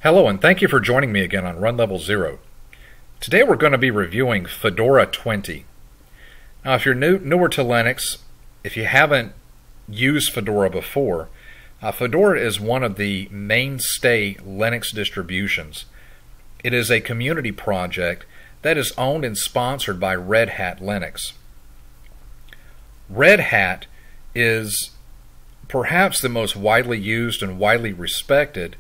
Hello and thank you for joining me again on Run Level 0. Today we're going to be reviewing Fedora 20. Now if you're newer to Linux, if you haven't used Fedora before, Fedora is one of the mainstay Linux distributions. It is a community project that is owned and sponsored by Red Hat Linux. Red Hat is perhaps the most widely used and widely respected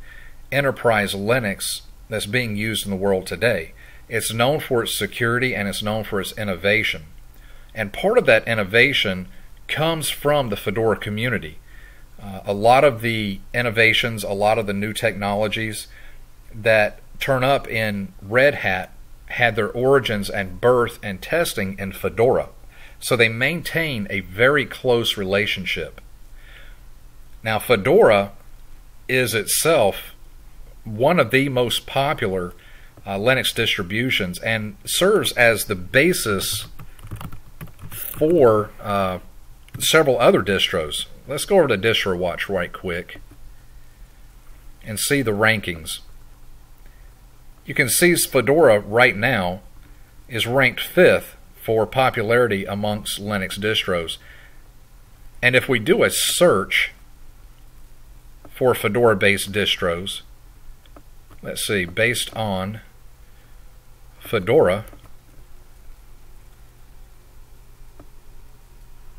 enterprise Linux that's being used in the world today. It's known for its security and it's known for its innovation. And part of that innovation comes from the Fedora community. A lot of the innovations, a lot of the new technologies that turn up in Red Hat had their origins and birth and testing in Fedora. So they maintain a very close relationship. Now Fedora is itself one of the most popular Linux distributions and serves as the basis for several other distros. Let's go over to DistroWatch right quick and see the rankings. You can see Fedora right now is ranked 5th for popularity amongst Linux distros. And if we do a search for Fedora-based distros, let's see, based on Fedora,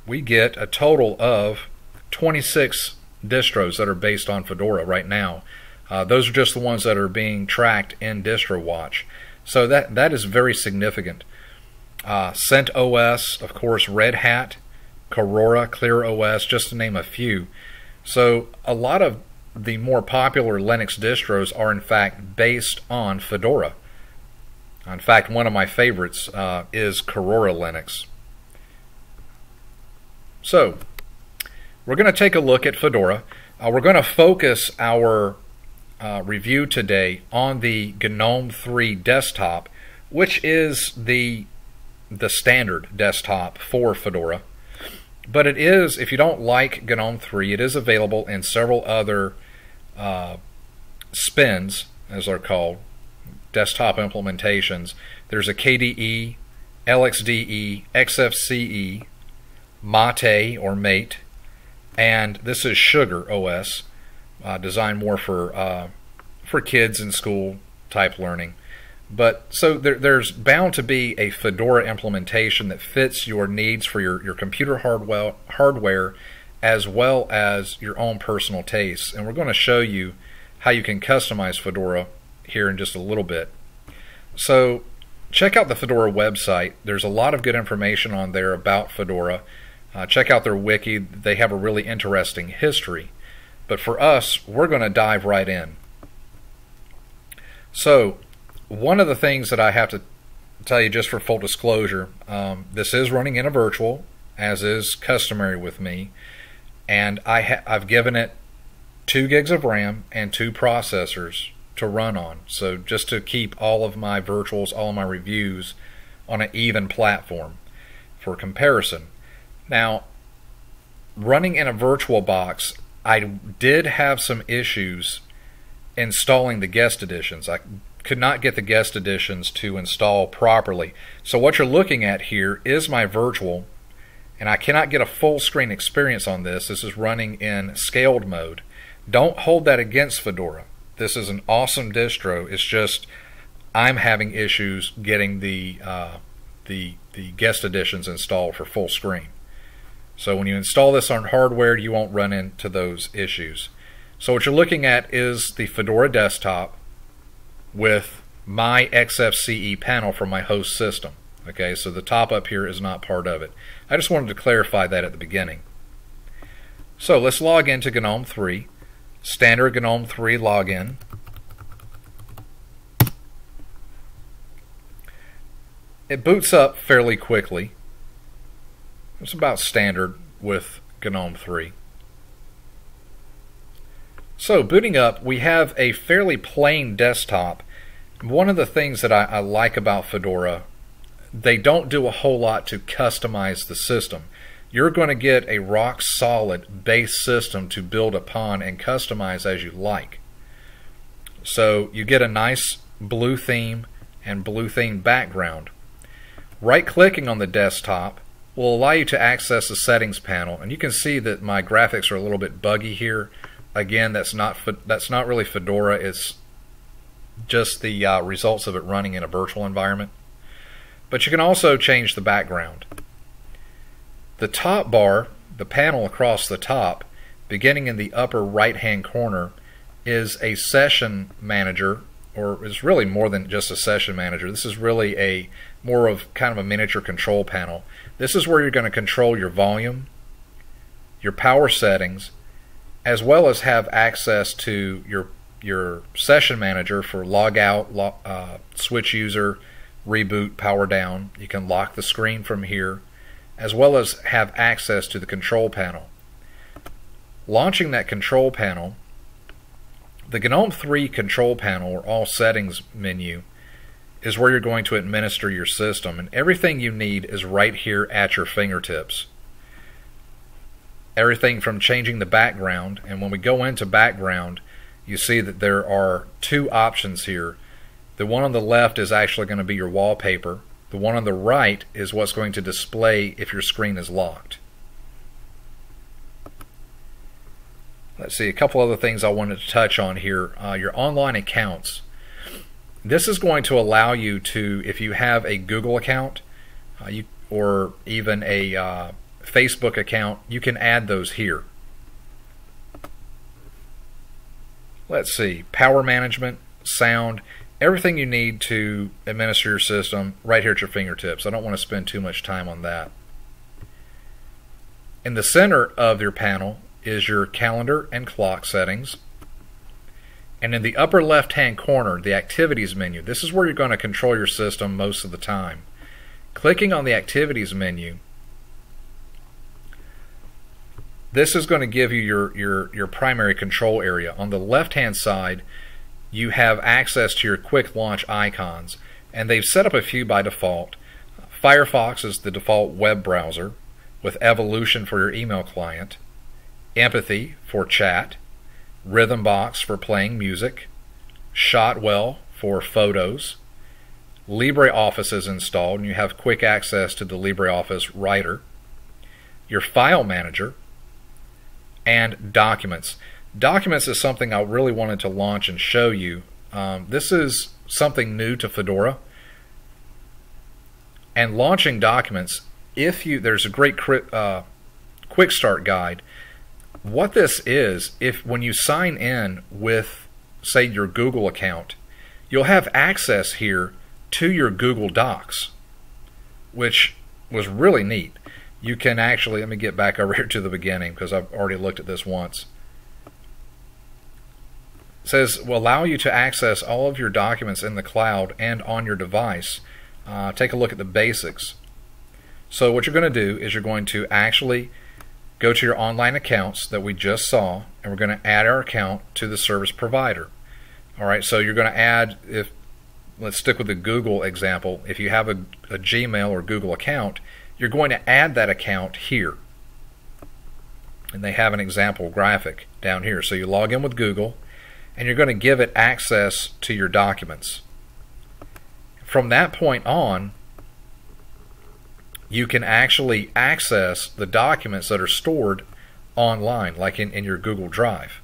we get a total of 26 distros that are based on Fedora right now. Those are just the ones that are being tracked in DistroWatch. So that is very significant. CentOS, of course, Red Hat, Aurora, ClearOS, just to name a few. So a lot of the more popular Linux distros are in fact based on Fedora. In fact, one of my favorites is Aurora Linux. So we're going to take a look at Fedora. We're going to focus our review today on the GNOME 3 desktop, which is the standard desktop for Fedora. But it is, if you don't like GNOME 3, it is available in several other spins, as they're called, desktop implementations. There's a KDE, LXDE, XFCE, Mate or Mate, and this is Sugar OS, designed more for kids in school type learning. But so there's bound to be a Fedora implementation that fits your needs for your computer hardware as well as your own personal tastes. And we're going to show you how you can customize Fedora here in just a little bit. So check out the Fedora website. There's a lot of good information on there about Fedora. Check out their wiki. They have a really interesting history. But for us, we're going to dive right in. So one of the things that I have to tell you, just for full disclosure, this is running in a virtual, as is customary with me, and I've given it 2 gigs of RAM and 2 processors to run on. So just to keep all of my virtuals, all of my reviews on an even platform for comparison. Now, running in a virtual box, I did have some issues installing the guest editions. I could not get the guest editions to install properly. So what you're looking at here is my virtual, and I cannot get a full screen experience on this. This is running in scaled mode. Don't hold that against Fedora. This is an awesome distro. It's just I'm having issues getting the guest editions installed for full screen. So when you install this on hardware, you won't run into those issues. So what you're looking at is the Fedora desktop with my XFCE panel from my host system. Okay, so the top up here is not part of it. I just wanted to clarify that at the beginning. So let's log into GNOME 3. Standard GNOME 3 login. It boots up fairly quickly. It's about standard with GNOME 3. So booting up, we have a fairly plain desktop. One of the things that I like about Fedora, they don't do a whole lot to customize the system. You're going to get a rock solid base system to build upon and customize as you like. So you get a nice blue theme and blue theme background. Right-clicking on the desktop will allow you to access the settings panel, and you can see that my graphics are a little bit buggy here. Again, that's not really Fedora. It's just the results of it running in a virtual environment. But you can also change the background. The top bar, the panel across the top, beginning in the upper right-hand corner, is a session manager, or is really more than just a session manager. This is really more of kind of a miniature control panel. This is where you're going to control your volume, your power settings, as well as have access to your session manager for log out, switch user, reboot, power down. You can lock the screen from here, as well as have access to the control panel. Launching that control panel, the GNOME 3 control panel, or all settings menu, is where you're going to administer your system, and everything you need is right here at your fingertips. Everything from changing the background, and when we go into background, you see that there are two options here. The one on the left is actually going to be your wallpaper. The one on the right is what's going to display if your screen is locked. Let's see, a couple other things I wanted to touch on here. Your online accounts. This is going to allow you to, if you have a Google account or even a Facebook account, you can add those here. Let's see, power management, sound, everything you need to administer your system right here at your fingertips. I don't want to spend too much time on that. In the center of your panel is your calendar and clock settings. And in the upper left-hand corner, the activities menu. This is where you're going to control your system most of the time. Clicking on the activities menu, this is going to give you your primary control area. On the left-hand side, you have access to your quick launch icons, and they've set up a few by default. Firefox is the default web browser, with Evolution for your email client, Empathy for chat, Rhythmbox for playing music, Shotwell for photos. LibreOffice is installed, and you have quick access to the LibreOffice Writer, your file manager, and Documents. Documents is something I really wanted to launch and show you. This is something new to Fedora. And launching Documents, there's a great quick start guide. What this is, when you sign in with, say, your Google account, you'll have access here to your Google Docs, which was really neat. You can actually, let me get back over here to the beginning because I've already looked at this once. It says, will allow you to access all of your documents in the cloud and on your device. Take a look at the basics. So what you're going to do is you're going to actually go to your online accounts that we just saw, and we're going to add our account to the service provider. Alright, so you're going to add, let's stick with the Google example. If you have a Gmail or Google account, you're going to add that account here. And they have an example graphic down here. So you log in with Google, and you're going to give it access to your documents. From that point on, you can actually access the documents that are stored online, like in your Google Drive.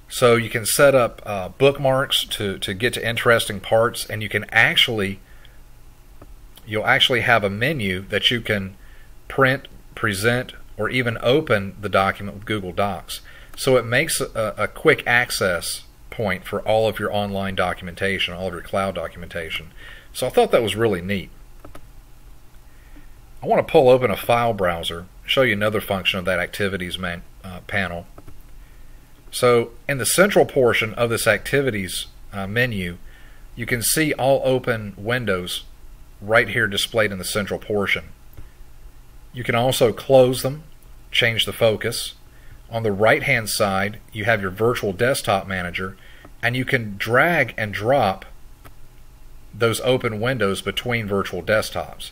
So you can set up bookmarks to get to interesting parts, and you'll actually have a menu that you can print, present, or even open the document with Google Docs. So it makes a quick access point for all of your online documentation, all of your cloud documentation. So I thought that was really neat. I want to pull open a file browser, show you another function of that activities panel. So in the central portion of this activities menu, you can see all open windows right here displayed in the central portion. You can also close them, change the focus. On the right hand side, you have your virtual desktop manager, and you can drag and drop those open windows between virtual desktops.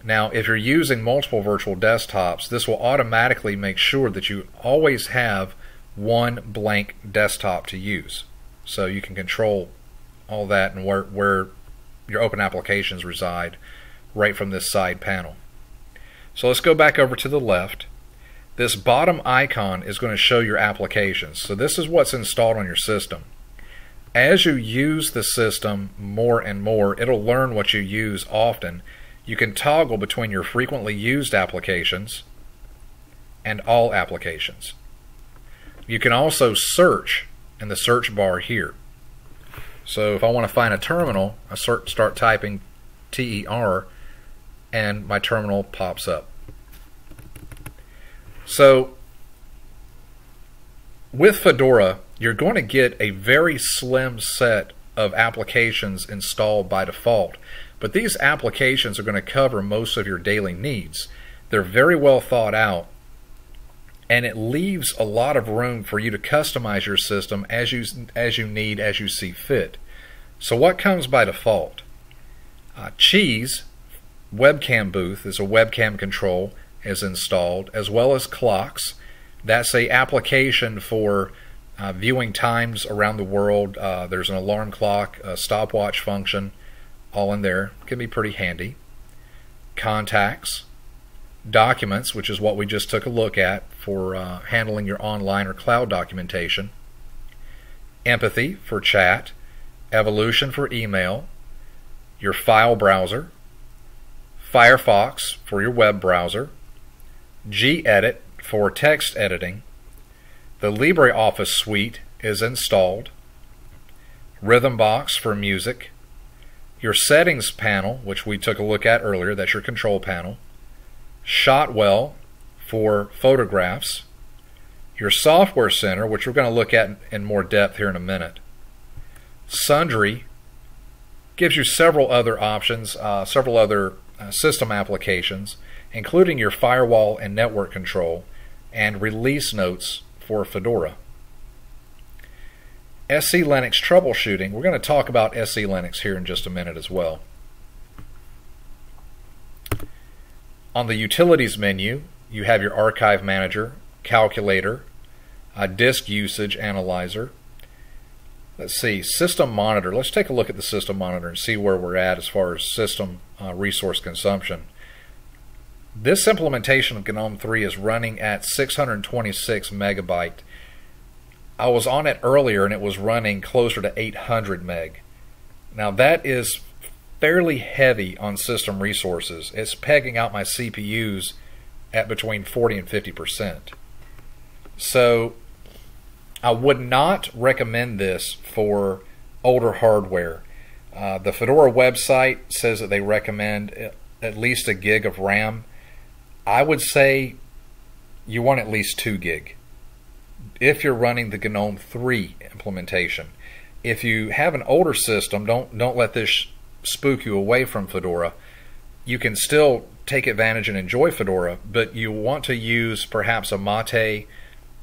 Now, if you're using multiple virtual desktops, this will automatically make sure that you always have one blank desktop to use. So you can control all that and where your open applications reside right from this side panel. So let's go back over to the left. This bottom icon is going to show your applications. So this is what's installed on your system. As you use the system more and more, it'll learn what you use often. You can toggle between your frequently used applications and all applications. You can also search in the search bar here. So if I want to find a terminal, I start typing TER and my terminal pops up. So with Fedora, you're going to get a very slim set of applications installed by default, but these applications are going to cover most of your daily needs. They're very well thought out, and it leaves a lot of room for you to customize your system as you need, as you see fit. So what comes by default? Cheese webcam booth is a webcam control is installed, as well as clocks. That's a application for viewing times around the world. There's an alarm clock, a stopwatch function, all in there. Can be pretty handy. Contacts, documents, which is what we just took a look at for handling your online or cloud documentation. Empathy for chat, Evolution for email, your file browser, Firefox for your web browser, gedit for text editing. The LibreOffice suite is installed. Rhythmbox for music. Your settings panel, which we took a look at earlier, that's your control panel. Shotwell for photographs. Your software center, which we're going to look at in more depth here in a minute. Sundry gives you several other options, several other system applications, including your firewall and network control, and release notes for Fedora. SC Linux troubleshooting. We're going to talk about SC Linux here in just a minute as well. On the Utilities menu, you have your Archive Manager, Calculator, a Disk Usage Analyzer. Let's see, System Monitor. Let's take a look at the System Monitor and see where we're at as far as system resource consumption. This implementation of GNOME 3 is running at 626 megabyte. I was on it earlier and it was running closer to 800 meg. Now that is fairly heavy on system resources. It's pegging out my CPUs at between 40 and 50%. So I would not recommend this for older hardware. The Fedora website says that they recommend at least a gig of RAM. I would say you want at least 2 gig if you're running the GNOME 3 implementation. If you have an older system, don't let this spook you away from Fedora. You can still take advantage and enjoy Fedora, but you want to use perhaps a Mate,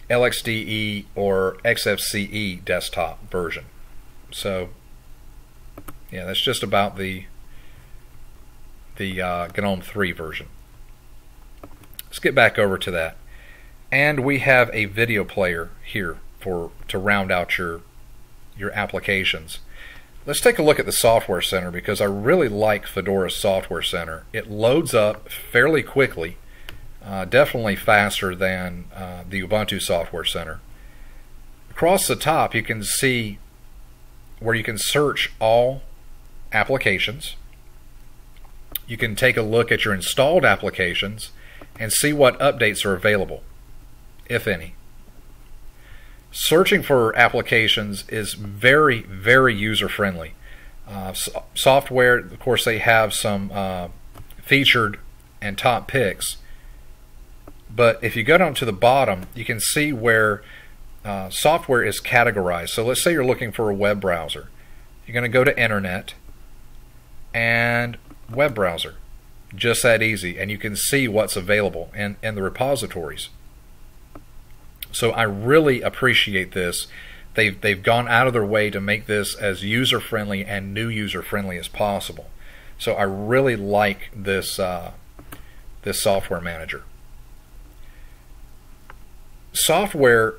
LXDE, or XFCE desktop version. So yeah, that's just about the GNOME 3 version. Let's get back over to that. And we have a video player here to round out your applications. Let's take a look at the Software Center because I really like Fedora's Software Center. It loads up fairly quickly, definitely faster than the Ubuntu Software Center. Across the top you can see where you can search all applications. You can take a look at your installed applications and see what updates are available, if any. Searching for applications is very, very user-friendly. Software, of course, they have some featured and top picks, but if you go down to the bottom, you can see where software is categorized. So let's say you're looking for a web browser. You're going to go to Internet and web browser. Just that easy, and you can see what's available in the repositories. So I really appreciate this. They've gone out of their way to make this as user-friendly and new user-friendly as possible. So I really like this this software manager. Software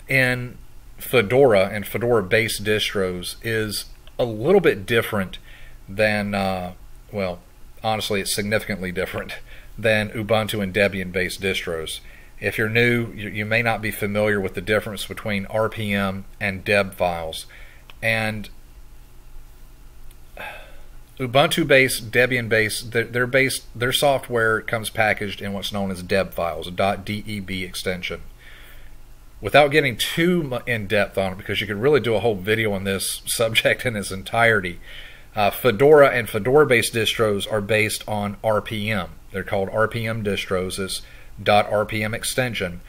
in Fedora and Fedora-based distros is a little bit different than, well, honestly, it's significantly different than Ubuntu and Debian-based distros. If you're new, you may not be familiar with the difference between RPM and deb files. And Ubuntu-based, Debian-based, their software comes packaged in what's known as deb files, a .deb extension. Without getting too in-depth on it, because you could really do a whole video on this subject in its entirety, Fedora and Fedora-based distros are based on RPM. They're called RPM distros. It's .rpm extension.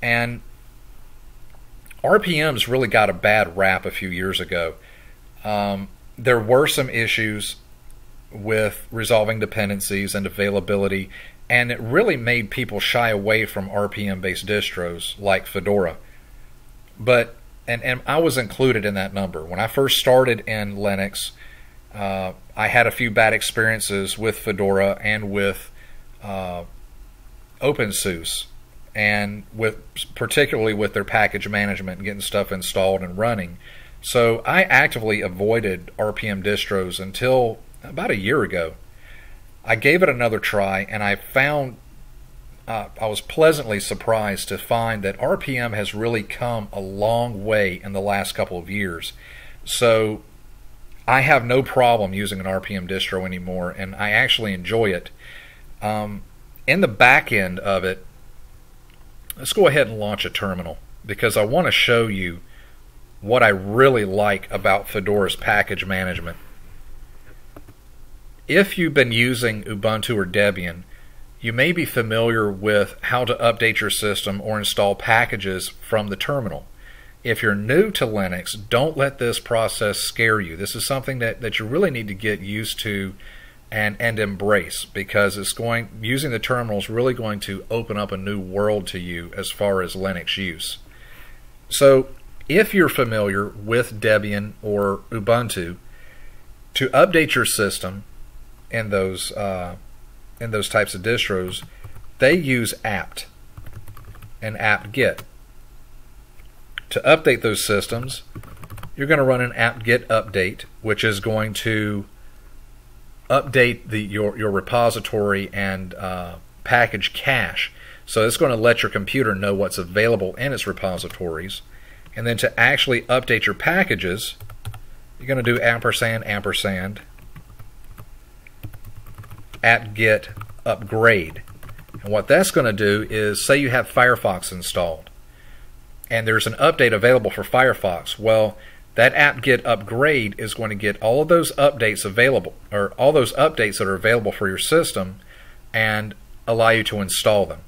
And RPM's really got a bad rap a few years ago. There were some issues with resolving dependencies and availability, and it really made people shy away from RPM-based distros like Fedora. But and I was included in that number. When I first started in Linux, I had a few bad experiences with Fedora and with OpenSUSE, and particularly with their package management and getting stuff installed and running. So I actively avoided RPM distros until about a year ago. I gave it another try, and I found I was pleasantly surprised to find that RPM has really come a long way in the last couple of years. So I have no problem using an RPM distro anymore, and I actually enjoy it. In the back end of it, let's go ahead and launch a terminal, because I want to show you what I really like about Fedora's package management. If you've been using Ubuntu or Debian, you may be familiar with how to update your system or install packages from the terminal. If you're new to Linux, don't let this process scare you. This is something that you really need to get used to and embrace, because using the terminal is really going to open up a new world to you as far as Linux use. So if you're familiar with Debian or Ubuntu, to update your system in those types of distros, they use apt and apt-get. To update those systems, you're going to run an apt-get update, which is going to update your repository and package cache. So it's going to let your computer know what's available in its repositories. And then to actually update your packages, you're going to do && apt-get upgrade. And what that's going to do is, say you have Firefox installed, and there's an update available for Firefox. Well, that apt-get upgrade is going to get all of those updates available, or all those updates that are available for your system, and allow you to install them.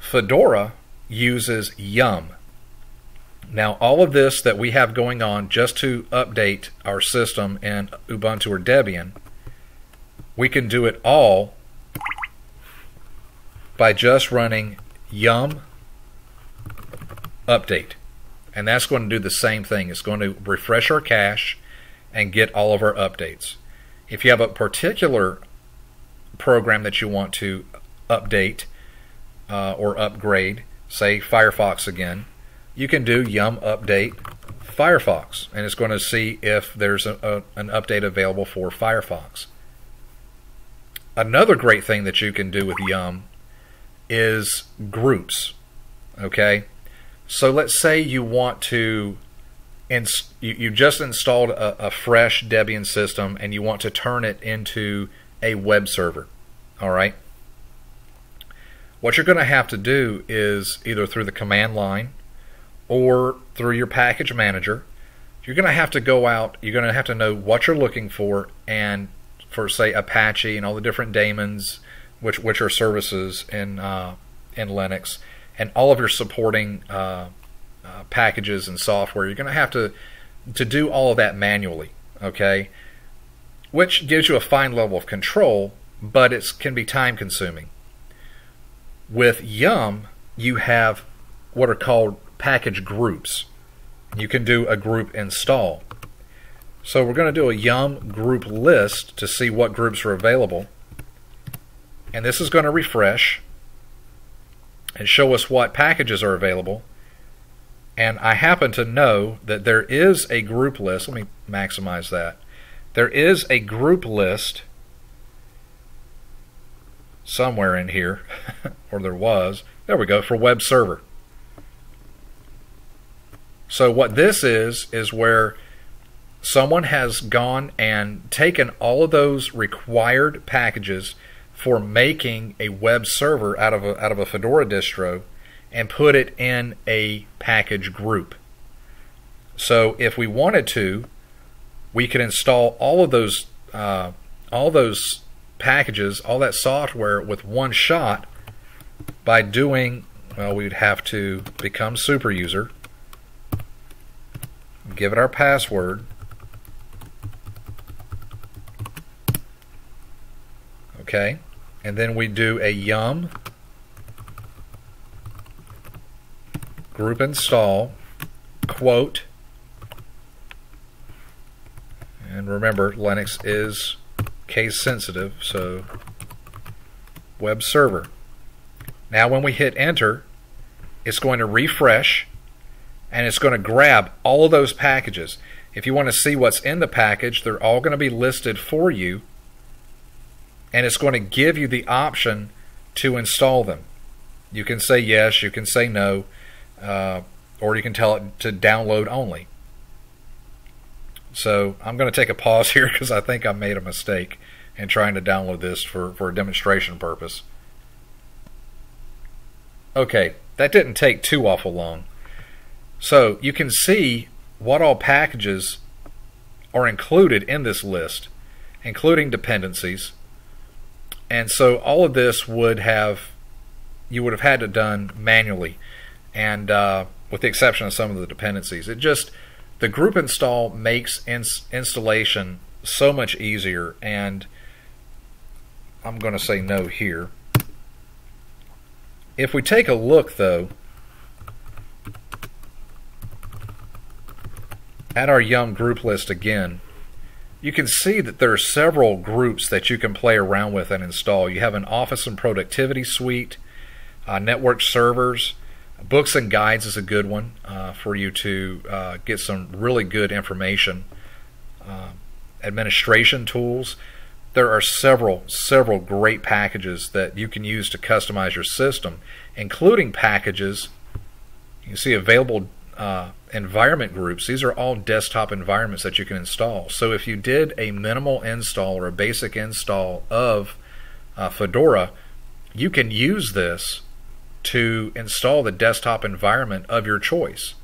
Fedora uses yum. Now, all of this that we have going on just to update our system in Ubuntu or Debian, we can do it all by just running yum update. And that's going to do the same thing. It's going to refresh our cache and get all of our updates. If you have a particular program that you want to update or upgrade, say Firefox again, you can do yum update Firefox, and it's going to see if there's an update available for Firefox. Another great thing that you can do with yum is groups. Okay, so let's say you want to you just installed a fresh Debian system and you want to turn it into a web server. All right, what you're going to have to do is, either through the command line or through your package manager, you're going to have to go out, you're going to have to know what you're looking for, and for, say, Apache and all the different daemons, which are services in Linux, and all of your supporting packages and software, you're going to have to do all of that manually, okay? Which gives you a fine level of control, but it can be time consuming. With yum, you have what are called package groups. You can do a group install. So we're going to do a yum group list to see what groups are available. And this is going to refresh and show us what packages are available. And I happen to know that there is a group list. Let me maximize that. There is a group list somewhere in here, or there was. There we go, for web server. So what this is where someone has gone and taken all of those required packages for making a web server out of a Fedora distro and put it in a package group. So if we wanted to, we could install all those packages, all that software with one shot by doing, well, we'd have to become super user, give it our password, okay, and then we do a yum group install quote, and remember Linux is case sensitive, so web server. Now when we hit enter, it's going to refresh and it's going to grab all of those packages. If you want to see what's in the package, they're all going to be listed for you, and it's going to give you the option to install them. You can say yes, you can say no, or you can tell it to download only. So I'm going to take a pause here because I think I made a mistake in trying to download this for a demonstration purpose. Okay, that didn't take too awful long. So you can see what all packages are included in this list, including dependencies. And so all of this you would have had to done manually, and with the exception of some of the dependencies. The group install makes installation so much easier, and I'm going to say no here. If we take a look, though, at our Yum group list again, you can see that there are several groups that you can play around with and install. You have an Office and Productivity suite, network servers, books and guides is a good one for you to get some really good information. Administration tools. There are several great packages that you can use to customize your system, including packages. You can see available environment groups. These are all desktop environments that you can install. So if you did a minimal install or a basic install of Fedora, you can use this to install the desktop environment of your choice.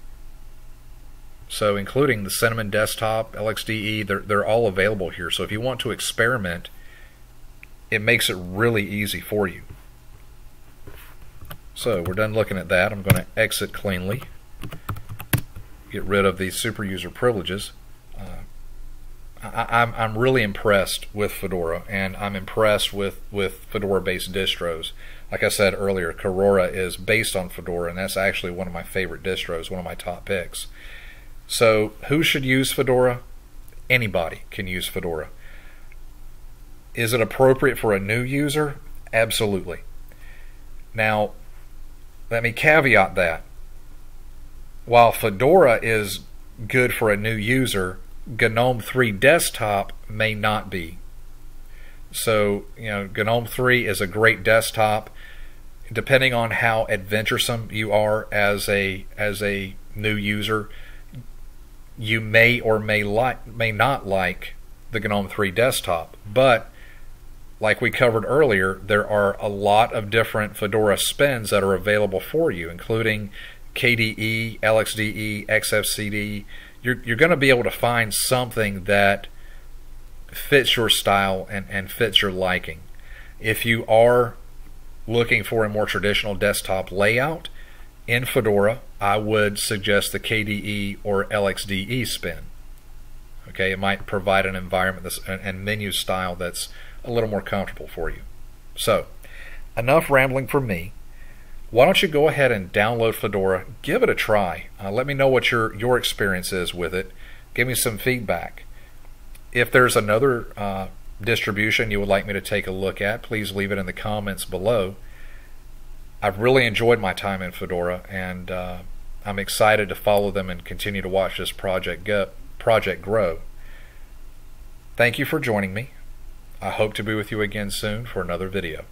So including the Cinnamon Desktop, LXDE, they're all available here. So if you want to experiment, it makes it really easy for you. So we're done looking at that. I'm going to exit cleanly, get rid of these super user privileges. I'm really impressed with Fedora, and I'm impressed with Fedora-based distros. Like I said earlier, Aurora is based on Fedora, and that's actually one of my favorite distros, one of my top picks. So who should use Fedora? Anybody can use Fedora. Is it appropriate for a new user? Absolutely. Now, let me caveat that. While Fedora is good for a new user, GNOME 3 Desktop may not be. So, GNOME 3 is a great desktop. Depending on how adventuresome you are as a new user, you may or may not like the GNOME 3 Desktop. But like we covered earlier, there are a lot of different Fedora spins that are available for you, including KDE, LXDE, XFCE. You're going to be able to find something that fits your style and fits your liking. If you are looking for a more traditional desktop layout in Fedora, I would suggest the KDE or LXDE spin. Okay, it might provide an environment and menu style that's a little more comfortable for you. So, enough rambling from me. Why don't you go ahead and download Fedora, give it a try. Let me know what your experience is with it. Give me some feedback. If there's another distribution you would like me to take a look at, please leave it in the comments below. I've really enjoyed my time in Fedora, and I'm excited to follow them and continue to watch this project grow. Thank you for joining me. I hope to be with you again soon for another video.